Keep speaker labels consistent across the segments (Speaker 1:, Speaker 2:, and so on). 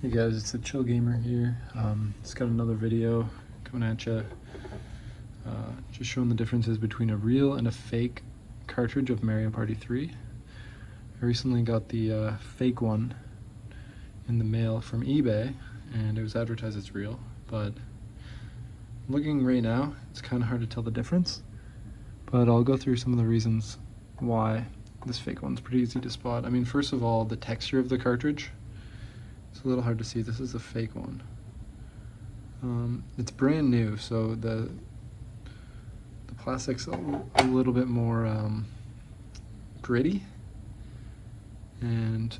Speaker 1: Hey guys, it's the Chill Gamer here. Just got another video coming at you. Just showing the differences between a real and a fake cartridge of Mario Party 3. I recently got the fake one in the mail from eBay, and it was advertised as real, but looking right now, it's kind of hard to tell the difference. But I'll go through some of the reasons why this fake one's pretty easy to spot. I mean, first of all, the texture of the cartridge. It's a little hard to see. This is the fake one. It's brand new, so the plastic's a little bit more gritty, and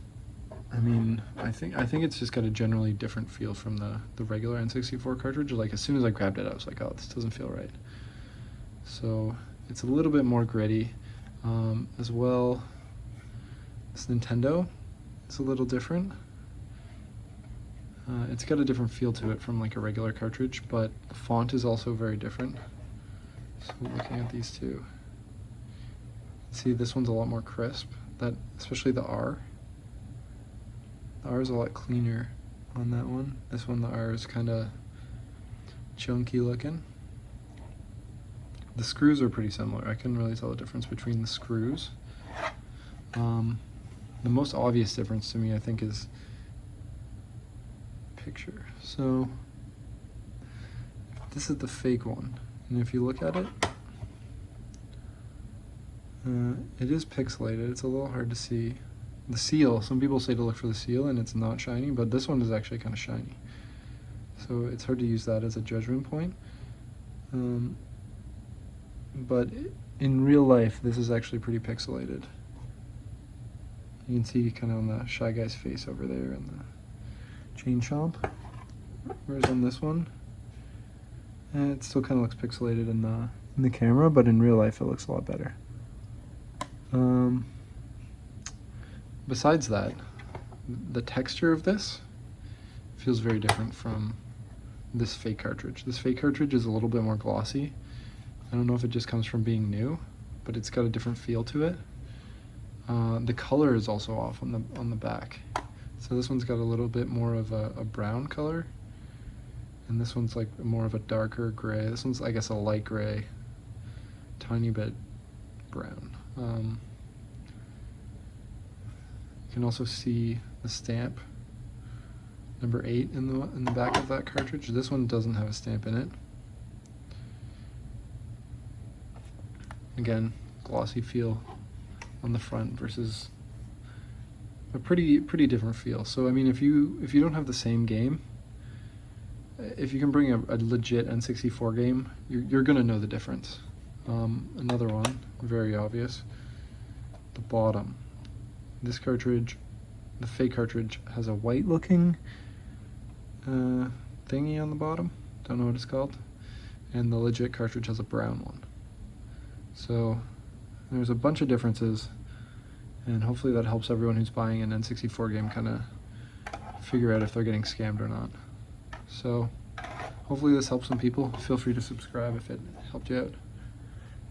Speaker 1: I mean, I think it's just got a generally different feel from the regular N64 cartridge. Like, as soon as I grabbed it, I was like, oh, this doesn't feel right. So it's a little bit more gritty. As well, this Nintendo, it's a little different. It's got a different feel to it from like a regular cartridge, but the font is also very different. So looking at these two, see, this one's a lot more crisp, especially the R. The R is a lot cleaner on that one. This one, the R is kind of chunky looking. The screws are pretty similar. I couldn't really tell the difference between the screws. The most obvious difference to me, I think, is picture. So this is the fake one, and if you look at it, it is pixelated. It's a little hard to see the seal. Some people say to look for the seal, and it's not shiny, but this one is actually kind of shiny, so it's hard to use that as a judgment point. But in real life, this is actually pretty pixelated. You can see kind of on the Shy Guy's face over there and the Chain Chomp, whereas on this one, it still kind of looks pixelated in the camera, but in real life it looks a lot better. Besides that, the texture of this feels very different from this fake cartridge. This fake cartridge is a little bit more glossy. I don't know if it just comes from being new, but it's got a different feel to it. The color is also off on the back. So this one's got a little bit more of a brown color, and this one's like more of a darker gray. This one's, I guess, a light gray, tiny bit brown. You can also see the stamp, number 8 in the back of that cartridge. This one doesn't have a stamp in it. Again, glossy feel on the front versus a pretty different feel. So I mean, if you don't have the same game, if you can bring a legit N64 game, you're gonna know the difference. Another one, very obvious, the bottom. This cartridge, the fake cartridge, has a white looking thingy on the bottom, don't know what it's called, and the legit cartridge has a brown one. So there's a bunch of differences, and hopefully that helps everyone who's buying an N64 game kind of figure out if they're getting scammed or not. So hopefully this helps some people. Feel free to subscribe if it helped you out.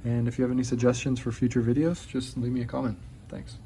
Speaker 1: And if you have any suggestions for future videos, just leave me a comment. Thanks.